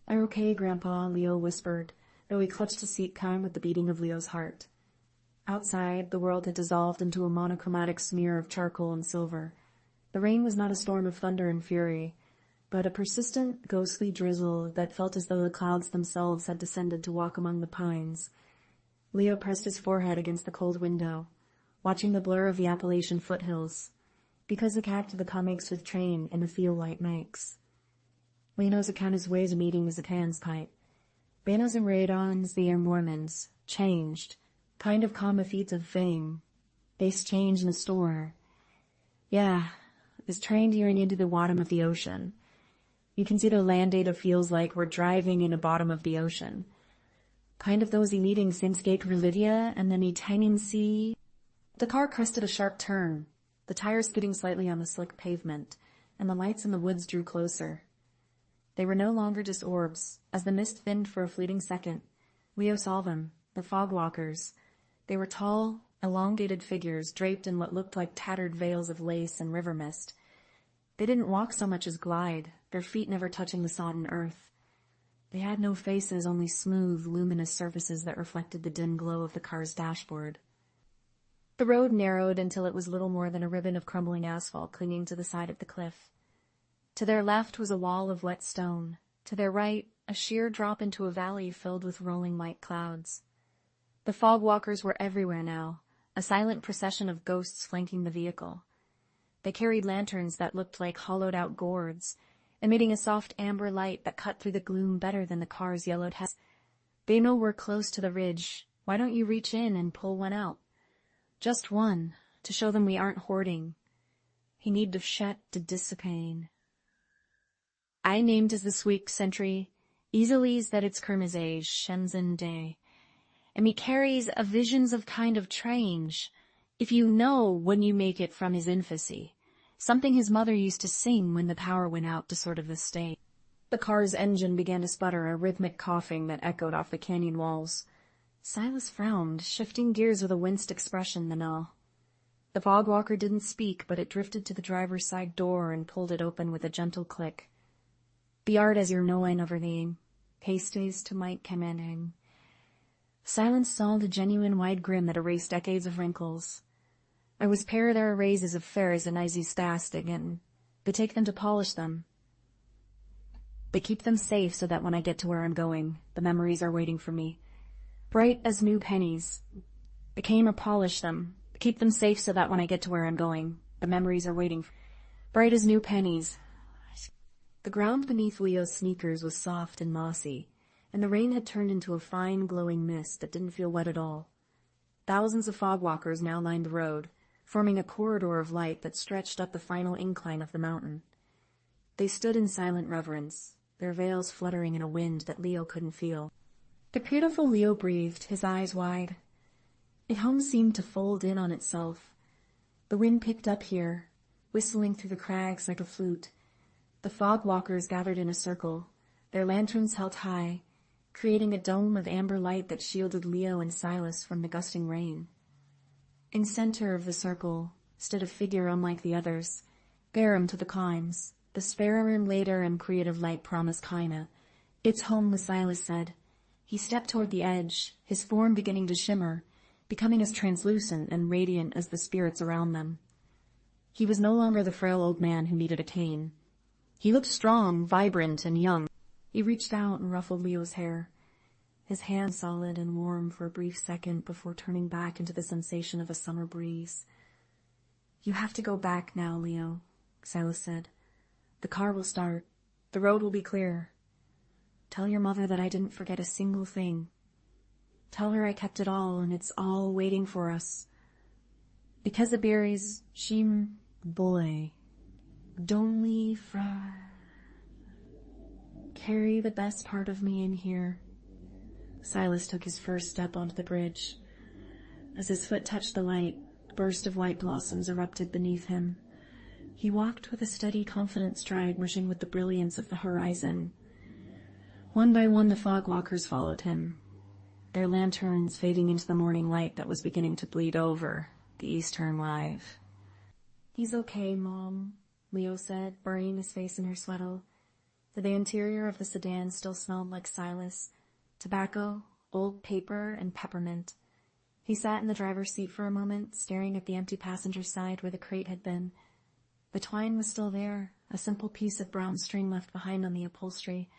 "I'm okay, Grandpa," Leo whispered, though he clutched his seat calm with the beating of Leo's heart. Outside, the world had dissolved into a monochromatic smear of charcoal and silver. The rain was not a storm of thunder and fury, but a persistent, ghostly drizzle that felt as though the clouds themselves had descended to walk among the pines. Leo pressed his forehead against the cold window, watching the blur of the Appalachian foothills, because the act of the comics with train and the feel like makes. Leo's account his ways of meeting as a can's pipe. Benos and radons, the Mormons, changed, kind of karma feeds of fame. Base change in the store. Yeah, this train tearing into the bottom of the ocean. You can see the land data feels like we're driving in the bottom of the ocean. Kind of those meeting since Gate Relidia and then tiny sea. The car crested a sharp turn, the tires skidding slightly on the slick pavement, and the lights in the woods drew closer. They were no longer just orbs. As the mist thinned for a fleeting second, Leo saw them, the fog walkers. They were tall, elongated figures draped in what looked like tattered veils of lace and river mist. They didn't walk so much as glide, their feet never touching the sodden earth. They had no faces, only smooth, luminous surfaces that reflected the dim glow of the car's dashboard. The road narrowed until it was little more than a ribbon of crumbling asphalt clinging to the side of the cliff. To their left was a wall of wet stone. To their right, a sheer drop into a valley filled with rolling white clouds. The fog walkers were everywhere now, a silent procession of ghosts flanking the vehicle. They carried lanterns that looked like hollowed-out gourds, emitting a soft amber light that cut through the gloom better than the car's yellowed heads. "They know we're close to the ridge. Why don't you reach in and pull one out? Just one, to show them we aren't hoarding." He need to shed to dissipate. I named as this week's century, easily's that it's Kerma's age, Shenzhen Day. And me carries a visions of kind of strange, if you know when you make it from his infancy. Something his mother used to sing when the power went out to sort of the state. The car's engine began to sputter, a rhythmic coughing that echoed off the canyon walls. Silas frowned, shifting gears with a winced expression then all. The fog walker didn't speak, but it drifted to the driver's side door and pulled it open with a gentle click. "The art as you're knowing over the pasties to Mike Kamening." Silence saw the genuine wide grin that erased decades of wrinkles. "I was pair their raises of fairs and Izzy stastig, and they take them to polish them. They keep them safe so that when I get to where I'm going, the memories are waiting for me. Bright as new pennies. They came or polish them. They keep them safe so that when I get to where I'm going, the memories are waiting for me. Bright as new pennies." The ground beneath Leo's sneakers was soft and mossy, and the rain had turned into a fine, glowing mist that didn't feel wet at all. Thousands of fog walkers now lined the road, forming a corridor of light that stretched up the final incline of the mountain. They stood in silent reverence, their veils fluttering in a wind that Leo couldn't feel. The beautiful Leo breathed, his eyes wide. The home seemed to fold in on itself. The wind picked up here, whistling through the crags like a flute. The fog walkers gathered in a circle, their lanterns held high, creating a dome of amber light that shielded Leo and Silas from the gusting rain. In center of the circle stood a figure unlike the others, Garum to the climbs, the sparer and later and creative light promised Kaina. "It's home," Silas said. He stepped toward the edge, his form beginning to shimmer, becoming as translucent and radiant as the spirits around them. He was no longer the frail old man who needed a cane. He looked strong, vibrant, and young. He reached out and ruffled Leo's hair, his hand solid and warm for a brief second before turning back into the sensation of a summer breeze. "You have to go back now, Leo," Silas said. "The car will start. The road will be clear. Tell your mother that I didn't forget a single thing. Tell her I kept it all, and it's all waiting for us. Because the berries, shim boy. Don't leave carry the best part of me in here." Silas took his first step onto the bridge. As his foot touched the light, a burst of white blossoms erupted beneath him. He walked with a steady, confident stride, merging with the brilliance of the horizon. One by one the fog walkers followed him, their lanterns fading into the morning light that was beginning to bleed over the eastern live. "He's okay, Mom," Leo said, burying his face in her sweater. The interior of the sedan still smelled like Silas, tobacco, old paper, and peppermint. He sat in the driver's seat for a moment, staring at the empty passenger side where the crate had been. The twine was still there, a simple piece of brown string left behind on the upholstery,